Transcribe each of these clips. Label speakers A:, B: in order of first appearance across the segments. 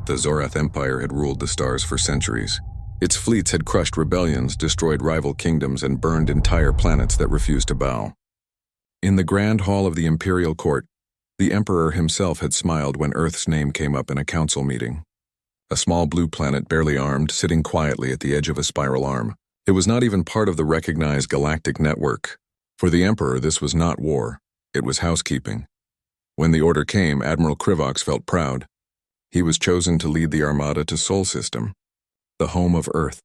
A: The Zorath Empire had ruled the stars for centuries. Its fleets had crushed rebellions, destroyed rival kingdoms, and burned entire planets that refused to bow. In the grand hall of the Imperial court, the Emperor himself had smiled when Earth's name came up in a council meeting. A small blue planet, barely armed, sitting quietly at the edge of a spiral arm. It was not even part of the recognized galactic network. For the Emperor, this was not war. It was housekeeping. When the order came, Admiral Krivox felt proud. He was chosen to lead the Armada to Sol System, the home of Earth.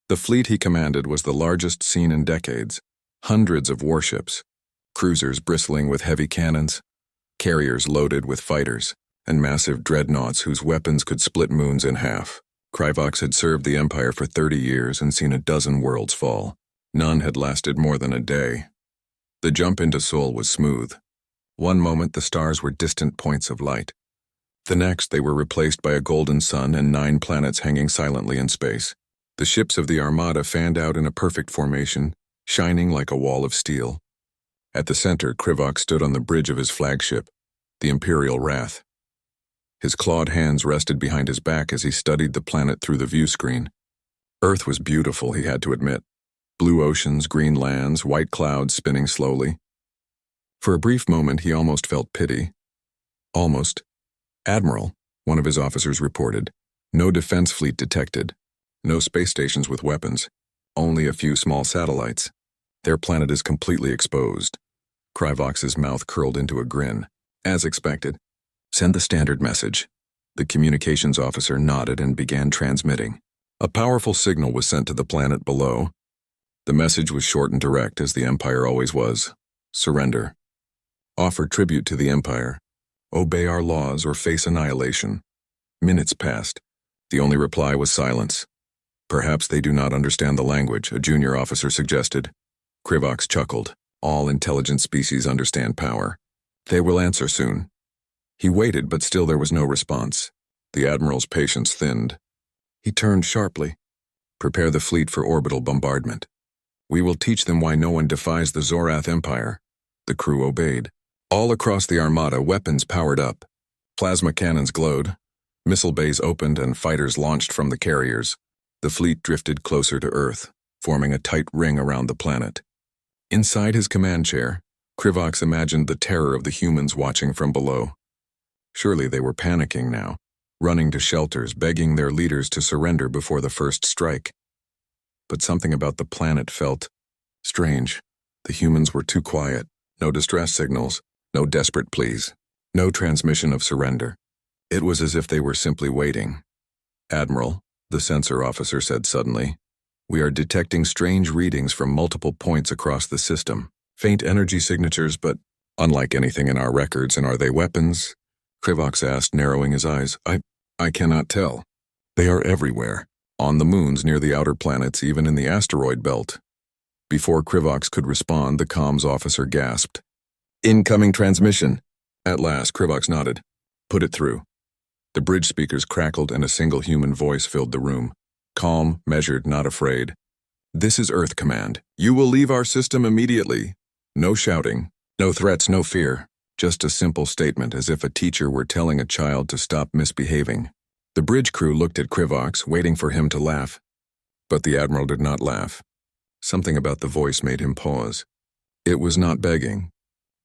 A: The fleet he commanded was the largest seen in decades. Hundreds of warships, cruisers bristling with heavy cannons, carriers loaded with fighters, and massive dreadnoughts whose weapons could split moons in half. Krivox had served the Empire for 30 years and seen a dozen worlds fall. None had lasted more than a day. The jump into Sol was smooth. One moment the stars were distant points of light. The next they were replaced by a golden sun and 9 planets hanging silently in space. The ships of the Armada fanned out in a perfect formation, shining like a wall of steel. At the center, Krivox stood on the bridge of his flagship, the Imperial Wrath. His clawed hands rested behind his back as he studied the planet through the view screen. Earth was beautiful, he had to admit. Blue oceans, green lands, white clouds spinning slowly. For a brief moment, he almost felt pity. Almost. "Admiral," one of his officers reported, "no defense fleet detected. No space stations with weapons. Only a few small satellites. Their planet is completely exposed." Krivox's mouth curled into a grin. "As expected. Send the standard message." The communications officer nodded and began transmitting. A powerful signal was sent to the planet below. The message was short and direct, as the Empire always was. Surrender. Offer tribute to the Empire. Obey our laws or face annihilation. Minutes passed. The only reply was silence. "Perhaps they do not understand the language," a junior officer suggested. Krivox chuckled. "All intelligent species understand power. They will answer soon." He waited, but still there was no response. The Admiral's patience thinned. He turned sharply. "Prepare the fleet for orbital bombardment. We will teach them why no one defies the Zorath Empire." The crew obeyed. All across the Armada, weapons powered up. Plasma cannons glowed. Missile bays opened and fighters launched from the carriers. The fleet drifted closer to Earth, forming a tight ring around the planet. Inside his command chair, Krivox imagined the terror of the humans watching from below. Surely they were panicking now, running to shelters, begging their leaders to surrender before the first strike. But something about the planet felt strange. The humans were too quiet. No distress signals, no desperate pleas, no transmission of surrender. It was as if they were simply waiting. "Admiral," the sensor officer said suddenly, "we are detecting strange readings from multiple points across the system. Faint energy signatures, but unlike anything in our records. And are they weapons?" Krivox asked, narrowing his eyes. I cannot tell. They are everywhere. On the moons, near the outer planets, even in the asteroid belt." Before Krivox could respond, the comms officer gasped. "Incoming transmission." At last, Krivox nodded. "Put it through." The bridge speakers crackled and a single human voice filled the room. Calm, measured, not afraid. "This is Earth Command. You will leave our system immediately." No shouting, no threats, no fear. Just a simple statement, as if a teacher were telling a child to stop misbehaving. The bridge crew looked at Krivox, waiting for him to laugh. But the Admiral did not laugh. Something about the voice made him pause. It was not begging.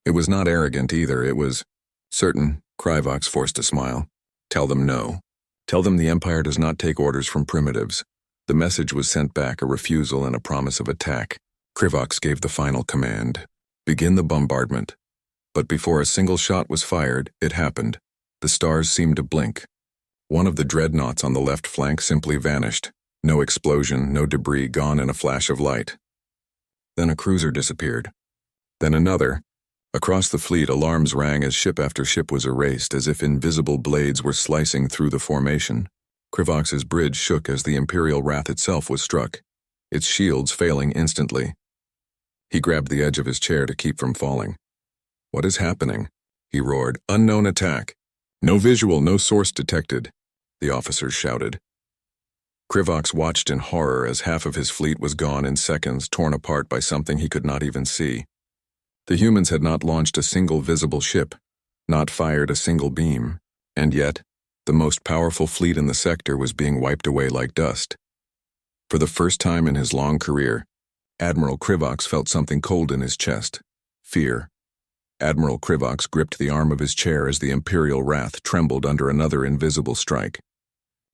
A: It was not arrogant either. It was certain. Krivox forced a smile. "Tell them no. Tell them the Empire does not take orders from primitives." The message was sent back, a refusal and a promise of attack. Krivox gave the final command. "Begin the bombardment." But before a single shot was fired, it happened. The stars seemed to blink. One of the dreadnoughts on the left flank simply vanished. No explosion, no debris, gone in a flash of light. Then a cruiser disappeared. Then another. Across the fleet, alarms rang as ship after ship was erased, as if invisible blades were slicing through the formation. Krivox's bridge shook as the Imperial Wrath itself was struck, its shields failing instantly. He grabbed the edge of his chair to keep from falling. "What is happening?" he roared. "Unknown attack. No visual, no source detected," the officers shouted. Krivox watched in horror as half of his fleet was gone in seconds, torn apart by something he could not even see. The humans had not launched a single visible ship, not fired a single beam, and yet The most powerful fleet in the sector was being wiped away like dust. For the first time in his long career, Admiral Krivox felt something cold in his chest. Fear. Admiral Krivox gripped the arm of his chair as the Imperial wrath trembled under another invisible strike.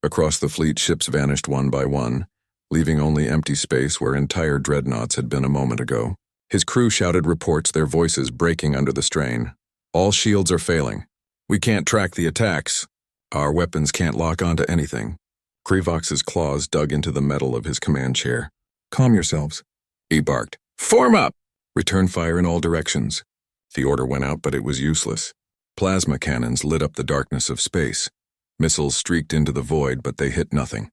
A: Across the fleet, ships vanished one by one, leaving only empty space where entire dreadnoughts had been a moment ago. His crew shouted reports, their voices breaking under the strain. All shields are failing. We can't track the attacks. Our weapons can't lock onto anything. Krivox's claws dug into the metal of his command chair. Calm yourselves, he barked. Form up! Return fire in all directions. The order went out, but it was useless. Plasma cannons lit up the darkness of space. Missiles streaked into the void, but they hit nothing.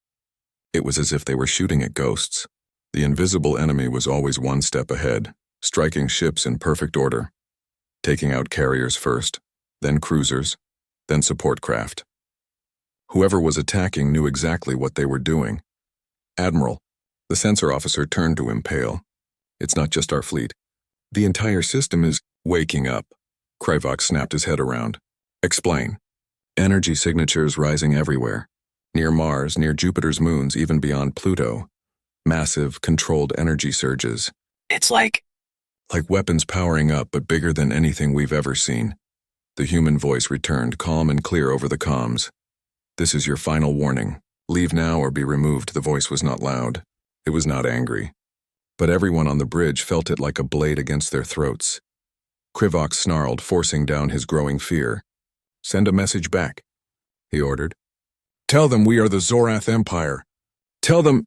A: It was as if they were shooting at ghosts. The invisible enemy was always one step ahead, striking ships in perfect order, taking out carriers first, then cruisers, then support craft. Whoever was attacking knew exactly what they were doing. Admiral, the sensor officer turned to Imperial. It's not just our fleet. The entire system is waking up. Krivox snapped his head around. Explain. Energy signatures rising everywhere. Near Mars, near Jupiter's moons, even beyond Pluto. Massive, controlled energy surges. It's like weapons powering up, but bigger than anything we've ever seen. The human voice returned, calm and clear over the comms. This is your final warning. Leave now or be removed. The voice was not loud. It was not angry. But everyone on the bridge felt it like a blade against their throats. Krivox snarled, forcing down his growing fear. Send a message back, he ordered. Tell them we are the Zorath Empire. Tell them...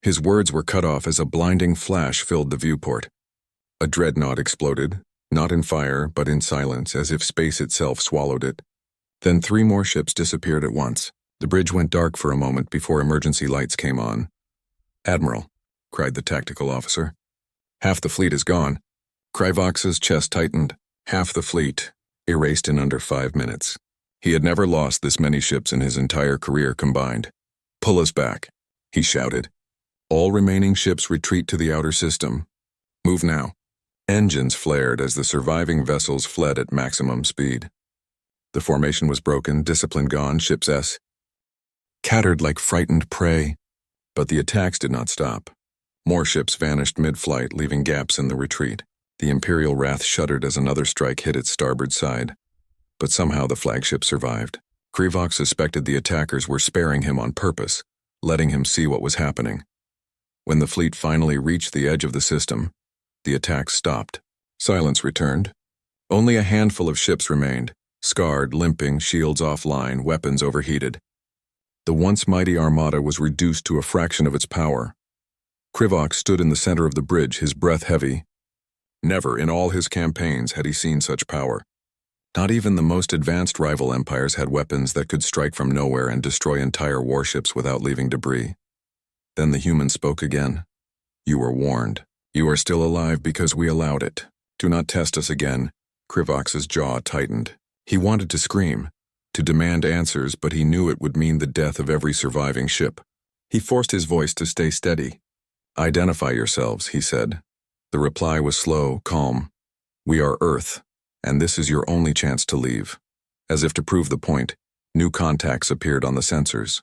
A: His words were cut off as a blinding flash filled the viewport. A dreadnought exploded, not in fire, but in silence, as if space itself swallowed it. Then 3 more ships disappeared at once. The bridge went dark for a moment before emergency lights came on. Admiral, cried the tactical officer. Half the fleet is gone. Krivox's chest tightened. Half the fleet, erased in under 5 minutes. He had never lost this many ships in his entire career combined. Pull us back, he shouted. All remaining ships retreat to the outer system. Move now. Engines flared as the surviving vessels fled at maximum speed. The formation was broken, discipline gone, ships S cattered like frightened prey. But the attacks did not stop. More ships vanished mid-flight, leaving gaps in the retreat. The Imperial wrath shuddered as another strike hit its starboard side. But somehow the flagship survived. Krivox suspected the attackers were sparing him on purpose, letting him see what was happening. When the fleet finally reached the edge of the system, the attacks stopped. Silence returned. Only a handful of ships remained, scarred, limping, shields offline, weapons overheated. The once mighty armada was reduced to a fraction of its power. Krivox stood in the center of the bridge, his breath heavy. Never in all his campaigns had he seen such power. Not even the most advanced rival empires had weapons that could strike from nowhere and destroy entire warships without leaving debris. Then the human spoke again. You were warned. You are still alive because we allowed it. Do not test us again. Krivox's jaw tightened. He wanted to scream, to demand answers, but he knew it would mean the death of every surviving ship. He forced his voice to stay steady. Identify yourselves, he said. The reply was slow, calm. We are Earth, and this is your only chance to leave. As if to prove the point, new contacts appeared on the sensors.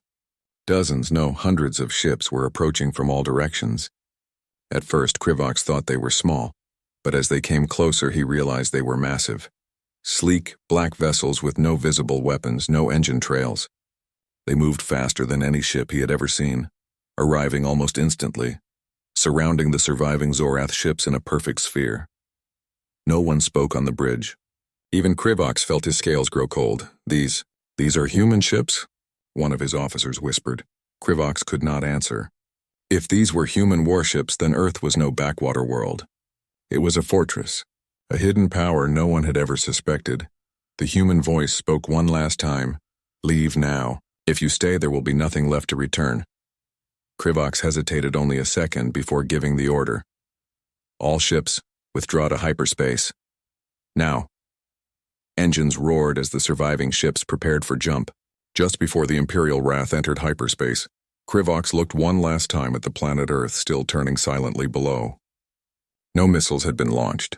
A: Dozens, no, hundreds of ships were approaching from all directions. At first, Krivox thought they were small, but as they came closer, he realized they were massive. Sleek, black vessels with no visible weapons, no engine trails. They moved faster than any ship he had ever seen, arriving almost instantly, surrounding the surviving Zorath ships in a perfect sphere. No one spoke on the bridge. Even Krivox felt his scales grow cold. These are human ships? One of his officers whispered. Krivox could not answer. If these were human warships, then Earth was no backwater world. It was a fortress, a hidden power no one had ever suspected. The human voice spoke one last time. Leave now. If you stay, there will be nothing left to return. Krivox hesitated only a second before giving the order. All ships, withdraw to hyperspace. Now. Engines roared as the surviving ships prepared for jump. Just before the Imperial wrath entered hyperspace, Krivox looked one last time at the planet Earth still turning silently below. No missiles had been launched.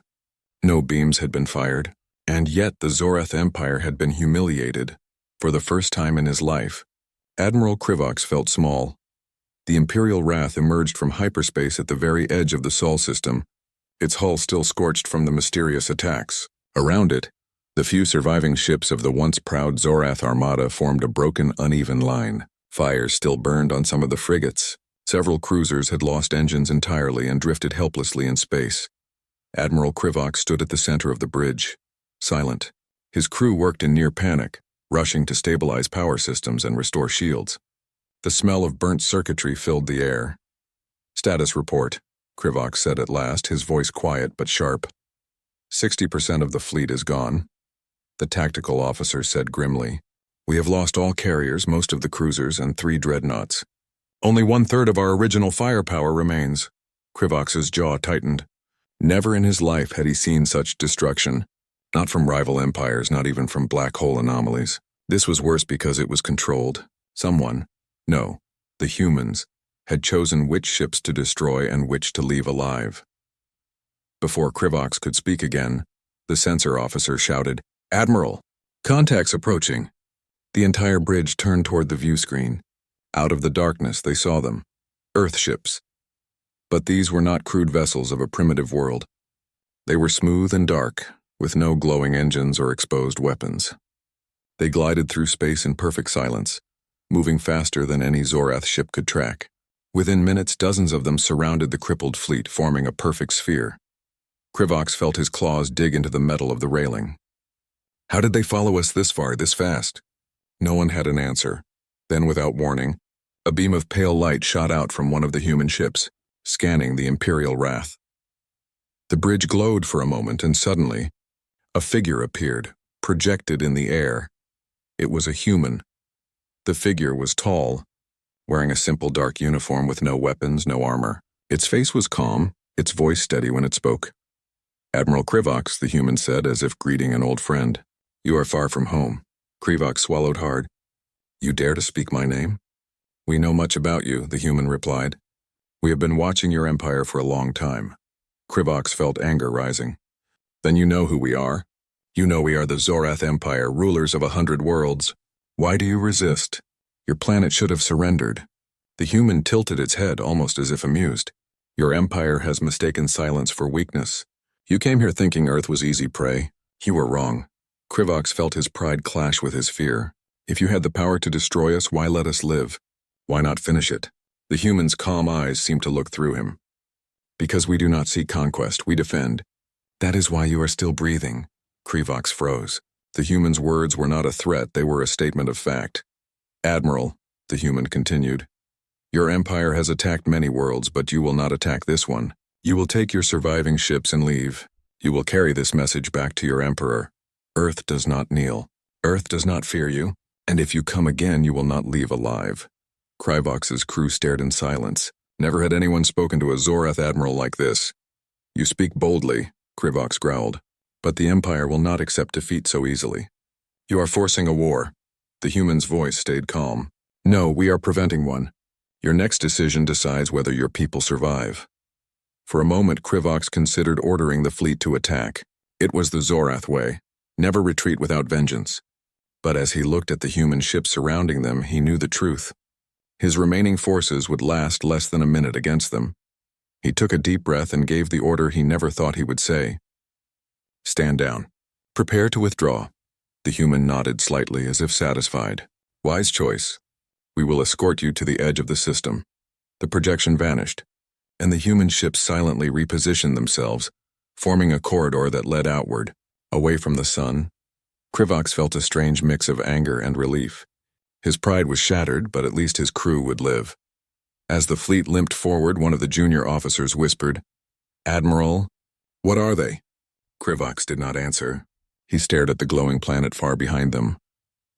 A: No beams had been fired. And yet the Zorath Empire had been humiliated. For the first time in his life, Admiral Krivox felt small. The Imperial wrath emerged from hyperspace at the very edge of the Sol system, its hull still scorched from the mysterious attacks. Around it, the few surviving ships of the once proud Zorath armada formed a broken, uneven line. Fires still burned on some of the frigates. Several cruisers had lost engines entirely and drifted helplessly in space. Admiral Krivox stood at the center of the bridge, silent. His crew worked in near panic, rushing to stabilize power systems and restore shields. The smell of burnt circuitry filled the air. "Status report," Krivox said at last, his voice quiet but sharp. 60% of the fleet is gone," the tactical officer said grimly. "We have lost all carriers, most of the cruisers, and 3 dreadnoughts. Only 1/3 of our original firepower remains." Krivox's jaw tightened. Never in his life had he seen such destruction. Not from rival empires, not even from black hole anomalies. This was worse because it was controlled. Someone, no, the humans, had chosen which ships to destroy and which to leave alive. Before Krivox could speak again, the sensor officer shouted, "Admiral, contacts approaching." The entire bridge turned toward the view screen. Out of the darkness they saw them, Earth ships. But these were not crude vessels of a primitive world. They were smooth and dark, with no glowing engines or exposed weapons. They glided through space in perfect silence, moving faster than any Zorath ship could track. Within minutes, dozens of them surrounded the crippled fleet, forming a perfect sphere. Krivox felt his claws dig into the metal of the railing. How did they follow us this far, this fast? No one had an answer. Then, without warning, a beam of pale light shot out from one of the human ships, scanning the Imperial wrath. The bridge glowed for a moment, and suddenly, a figure appeared, projected in the air. It was a human. The figure was tall, wearing a simple dark uniform with no weapons, no armor. Its face was calm, its voice steady when it spoke. "Admiral Krivox," the human said, as if greeting an old friend. "You are far from home." Krivox swallowed hard. "You dare to speak my name?" "We know much about you," the human replied. "We have been watching your empire for a long time." Krivox felt anger rising. "Then you know who we are. You know we are the Zorath Empire, rulers of 100 worlds. Why do you resist? Your planet should have surrendered." The human tilted its head, almost as if amused. "Your empire has mistaken silence for weakness. You came here thinking Earth was easy prey. You were wrong." Krivox felt his pride clash with his fear. "If you had the power to destroy us, why let us live? Why not finish it?" The human's calm eyes seemed to look through him. "Because we do not seek conquest, we defend. That is why you are still breathing." Krivox froze. The human's words were not a threat, they were a statement of fact. "Admiral," the human continued, "your empire has attacked many worlds, but you will not attack this one. You will take your surviving ships and leave. You will carry this message back to your emperor. Earth does not kneel. Earth does not fear you, and if you come again, you will not leave alive." Krivox's crew stared in silence. Never had anyone spoken to a Zorath admiral like this. "You speak boldly," Krivox growled, "but the Empire will not accept defeat so easily. You are forcing a war." The human's voice stayed calm. "No, we are preventing one. Your next decision decides whether your people survive." For a moment, Krivox considered ordering the fleet to attack. It was the Zorath way. Never retreat without vengeance. But as he looked at the human ships surrounding them, he knew the truth. His remaining forces would last less than a minute against them. He took a deep breath and gave the order he never thought he would say. "Stand down. Prepare to withdraw." The human nodded slightly as if satisfied. "Wise choice. We will escort you to the edge of the system." The projection vanished, and the human ships silently repositioned themselves, forming a corridor that led outward, away from the sun. Krivox felt a strange mix of anger and relief. His pride was shattered, but at least his crew would live. As the fleet limped forward, one of the junior officers whispered, "Admiral, what are they?" Krivox did not answer. He stared at the glowing planet far behind them.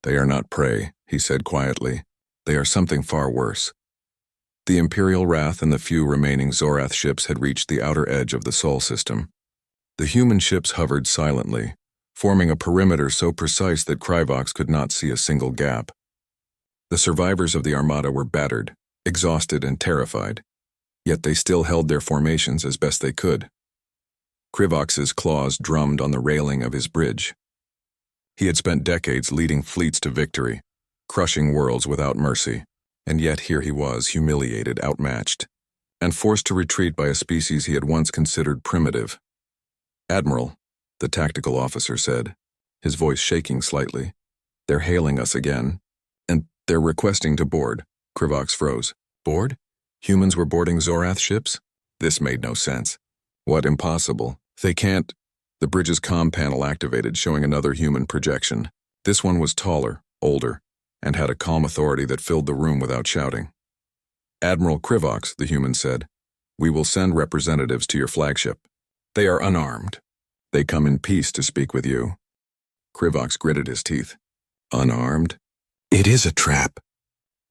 A: "They are not prey," he said quietly. "They are something far worse." The Imperial wrath and the few remaining Zorath ships had reached the outer edge of the Sol system. The human ships hovered silently, forming a perimeter so precise that Krivox could not see a single gap. The survivors of the Armada were battered, exhausted and terrified, yet they still held their formations as best they could. Krivox's claws drummed on the railing of his bridge. He had spent decades leading fleets to victory, crushing worlds without mercy, and yet here he was, humiliated, outmatched, and forced to retreat by a species he had once considered primitive. "Admiral," the tactical officer said, his voice shaking slightly. "They're hailing us again, and they're requesting to board." Krivox froze. Board? Humans were boarding Zorath ships? This made no sense. What, impossible? They can't. The bridge's comm panel activated, showing another human projection. This one was taller, older, and had a calm authority that filled the room without shouting. "Admiral Krivox," the human said, "we will send representatives to your flagship. They are unarmed. They come in peace to speak with you." Krivox gritted his teeth. "Unarmed? It is a trap.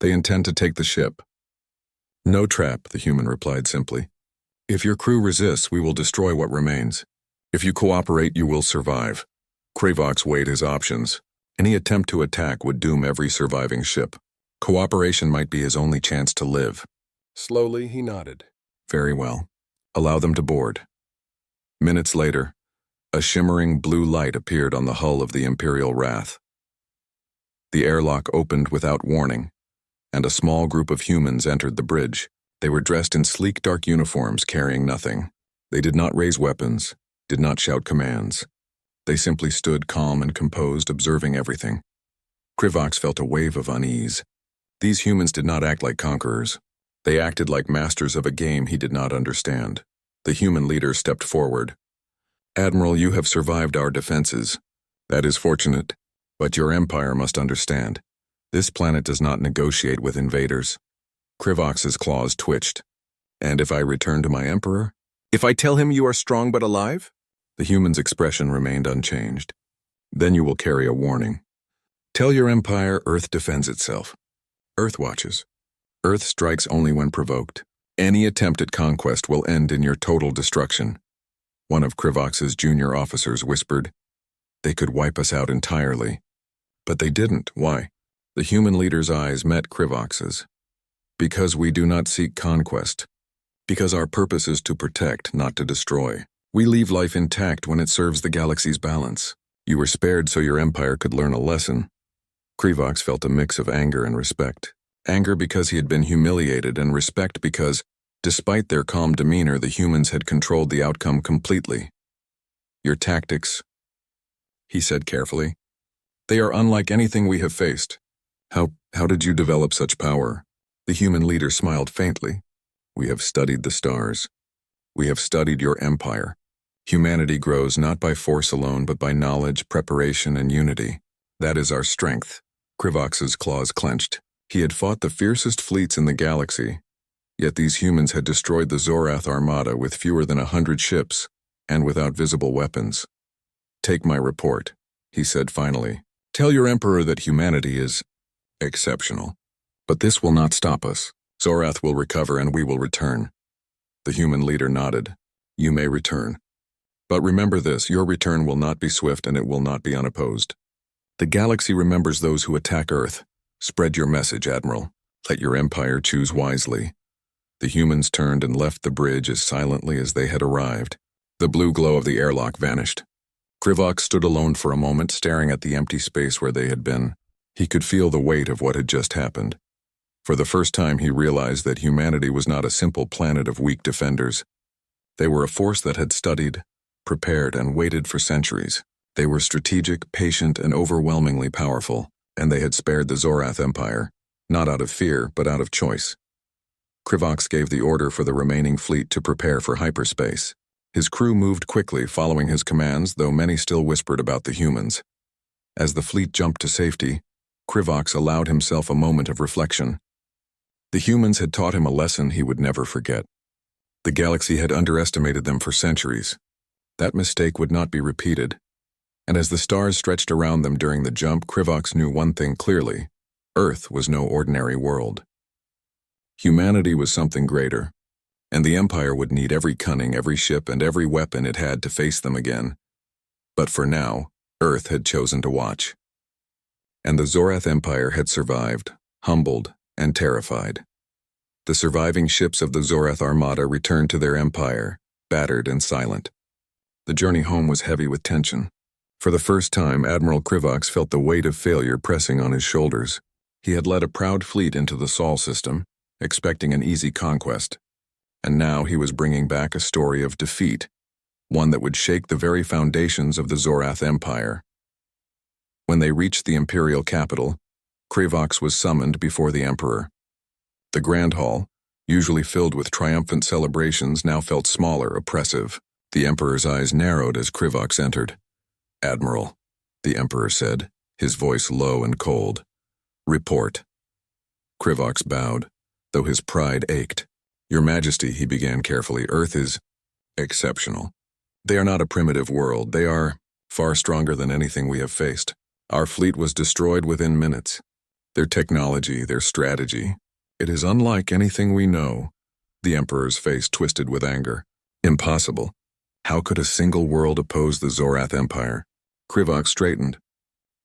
A: They intend to take the ship." "No trap," the human replied simply. "If your crew resists, we will destroy what remains. If you cooperate, you will survive." Krivox weighed his options. Any attempt to attack would doom every surviving ship. Cooperation might be his only chance to live. Slowly, he nodded. "Very well. Allow them to board." Minutes later, a shimmering blue light appeared on the hull of the Imperial Wrath. The airlock opened without warning, and a small group of humans entered the bridge. They were dressed in sleek dark uniforms, carrying nothing. They did not raise weapons, did not shout commands. They simply stood calm and composed, observing everything. Krivox felt a wave of unease. These humans did not act like conquerors. They acted like masters of a game he did not understand. The human leader stepped forward. "Admiral, you have survived our defenses. That is fortunate, but your empire must understand. This planet does not negotiate with invaders." Krivox's claws twitched. "And if I return to my emperor? If I tell him you are strong but alive?" The human's expression remained unchanged. "Then you will carry a warning. Tell your empire Earth defends itself. Earth watches. Earth strikes only when provoked. Any attempt at conquest will end in your total destruction." One of Krivox's junior officers whispered, "They could wipe us out entirely." But they didn't. Why? The human leader's eyes met Krivox's. "Because we do not seek conquest. Because our purpose is to protect, not to destroy. We leave life intact when it serves the galaxy's balance. You were spared so your empire could learn a lesson." Krivox felt a mix of anger and respect. Anger because he had been humiliated, and respect because, despite their calm demeanor, the humans had controlled the outcome completely. "Your tactics," he said carefully, "they are unlike anything we have faced. How did you develop such power?" The human leader smiled faintly. "We have studied the stars. We have studied your empire. Humanity grows not by force alone, but by knowledge, preparation, and unity. That is our strength." Krivox's claws clenched. He had fought the fiercest fleets in the galaxy, yet these humans had destroyed the Zorath Armada with fewer than 100 ships, and without visible weapons. "Take my report," he said finally. "Tell your emperor that humanity is exceptional. But this will not stop us. Zorath will recover and we will return." The human leader nodded. "You may return. But remember this, your return will not be swift and it will not be unopposed. The galaxy remembers those who attack Earth. Spread your message, Admiral. Let your empire choose wisely." The humans turned and left the bridge as silently as they had arrived. The blue glow of the airlock vanished. Krivox stood alone for a moment, staring at the empty space where they had been. He could feel the weight of what had just happened. For the first time, he realized that humanity was not a simple planet of weak defenders. They were a force that had studied, prepared, and waited for centuries. They were strategic, patient, and overwhelmingly powerful, and they had spared the Zorath Empire, not out of fear, but out of choice. Krivox gave the order for the remaining fleet to prepare for hyperspace. His crew moved quickly, following his commands, though many still whispered about the humans. As the fleet jumped to safety, Krivox allowed himself a moment of reflection. The humans had taught him a lesson he would never forget. The galaxy had underestimated them for centuries. That mistake would not be repeated. And as the stars stretched around them during the jump, Krivox knew one thing clearly. Earth was no ordinary world. Humanity was something greater, and the Empire would need every cunning, every ship, and every weapon it had to face them again. But for now, Earth had chosen to watch. And the Zorath Empire had survived, humbled, and terrified. The surviving ships of the Zorath Armada returned to their empire, battered and silent. The journey home was heavy with tension. For the first time, Admiral Krivox felt the weight of failure pressing on his shoulders. He had led a proud fleet into the Sol system, expecting an easy conquest. And now he was bringing back a story of defeat, one that would shake the very foundations of the Zorath Empire. When they reached the Imperial capital, Krivox was summoned before the Emperor. The Grand Hall, usually filled with triumphant celebrations, now felt smaller, oppressive. The Emperor's eyes narrowed as Krivox entered. "Admiral," the Emperor said, his voice low and cold. "Report." Krivox bowed, though his pride ached. "Your Majesty," he began carefully, "Earth is exceptional. They are not a primitive world. They are far stronger than anything we have faced. Our fleet was destroyed within minutes. Their technology, their strategy, it is unlike anything we know." The Emperor's face twisted with anger. "Impossible. How could a single world oppose the Zorath Empire?" Krivox straightened.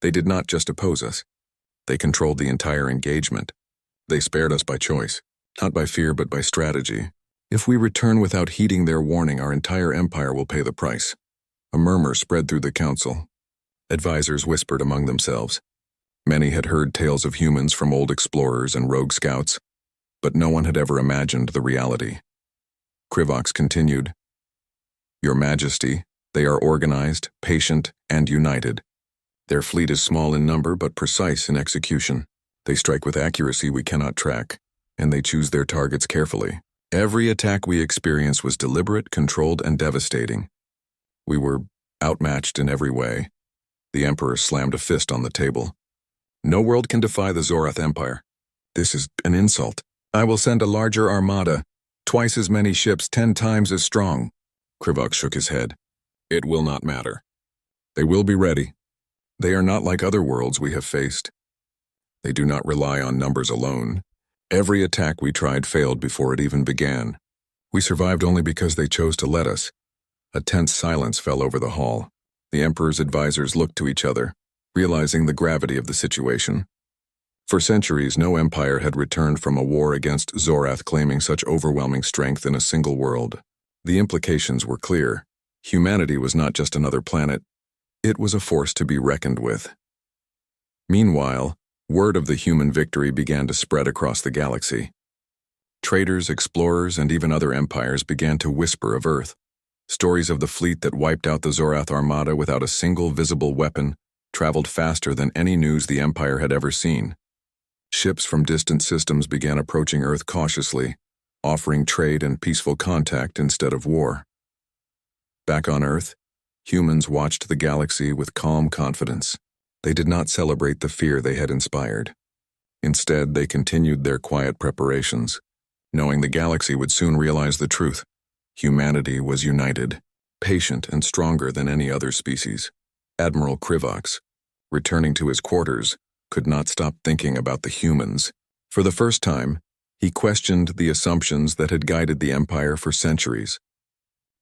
A: "They did not just oppose us. They controlled the entire engagement. They spared us by choice, not by fear but by strategy. If we return without heeding their warning, our entire empire will pay the price." A murmur spread through the council. Advisors whispered among themselves. Many had heard tales of humans from old explorers and rogue scouts, but no one had ever imagined the reality. Krivox continued, "Your Majesty, they are organized, patient, and united. Their fleet is small in number but precise in execution. They strike with accuracy we cannot track, and they choose their targets carefully. Every attack we experienced was deliberate, controlled, and devastating. We were outmatched in every way." The Emperor slammed a fist on the table. "No world can defy the Zorath Empire. This is an insult. I will send a larger armada, twice as many ships, 10 times as strong." Krivox shook his head. "It will not matter. They will be ready. They are not like other worlds we have faced. They do not rely on numbers alone. Every attack we tried failed before it even began. We survived only because they chose to let us." A tense silence fell over the hall. The Emperor's advisors looked to each other, realizing the gravity of the situation. For centuries, no empire had returned from a war against Zorath claiming such overwhelming strength in a single world. The implications were clear. Humanity was not just another planet. It was a force to be reckoned with. Meanwhile, word of the human victory began to spread across the galaxy. Traders, explorers, and even other empires began to whisper of Earth. Stories of the fleet that wiped out the Zorath Armada without a single visible weapon traveled faster than any news the Empire had ever seen. Ships from distant systems began approaching Earth cautiously, offering trade and peaceful contact instead of war. Back on Earth, humans watched the galaxy with calm confidence. They did not celebrate the fear they had inspired. Instead, they continued their quiet preparations, knowing the galaxy would soon realize the truth. Humanity was united, patient and stronger than any other species. Admiral Krivox, returning to his quarters, could not stop thinking about the humans. For the first time, he questioned the assumptions that had guided the Empire for centuries.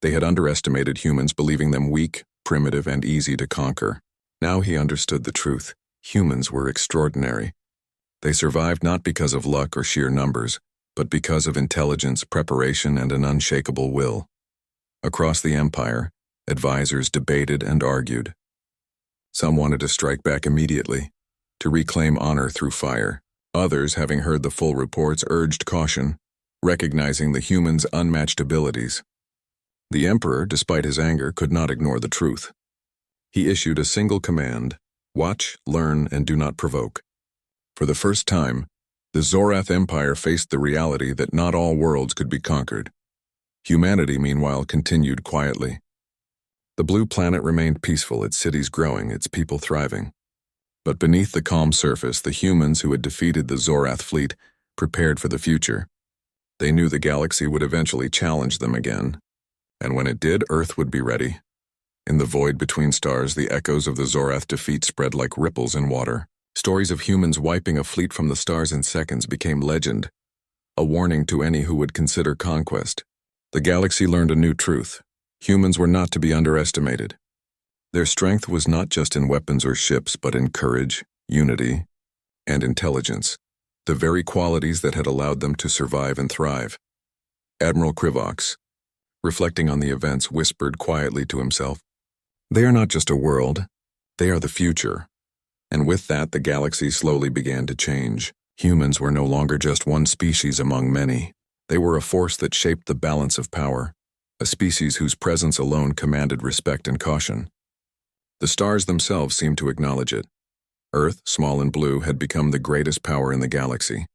A: They had underestimated humans, believing them weak, primitive, and easy to conquer. Now he understood the truth. Humans were extraordinary. They survived not because of luck or sheer numbers, but because of intelligence, preparation, and an unshakable will. Across the Empire, advisors debated and argued. Some wanted to strike back immediately, to reclaim honor through fire. Others, having heard the full reports, urged caution, recognizing the humans' unmatched abilities. The Emperor, despite his anger, could not ignore the truth. He issued a single command: watch, learn, and do not provoke. For the first time, the Zorath Empire faced the reality that not all worlds could be conquered. Humanity, meanwhile, continued quietly. The blue planet remained peaceful, its cities growing, its people thriving. But beneath the calm surface, the humans who had defeated the Zorath fleet prepared for the future. They knew the galaxy would eventually challenge them again. And when it did, Earth would be ready. In the void between stars, the echoes of the Zorath defeat spread like ripples in water. Stories of humans wiping a fleet from the stars in seconds became legend, a warning to any who would consider conquest. The galaxy learned a new truth. Humans were not to be underestimated. Their strength was not just in weapons or ships, but in courage, unity, and intelligence, the very qualities that had allowed them to survive and thrive. Admiral Krivox, reflecting on the events, whispered quietly to himself, "They are not just a world, They are the future. And with that, the galaxy slowly began to change. Humans were no longer just one species among many. They were a force that shaped the balance of power, a species whose presence alone commanded respect and caution. The stars themselves seemed to acknowledge it. Earth, small and blue, had become the greatest power in the galaxy.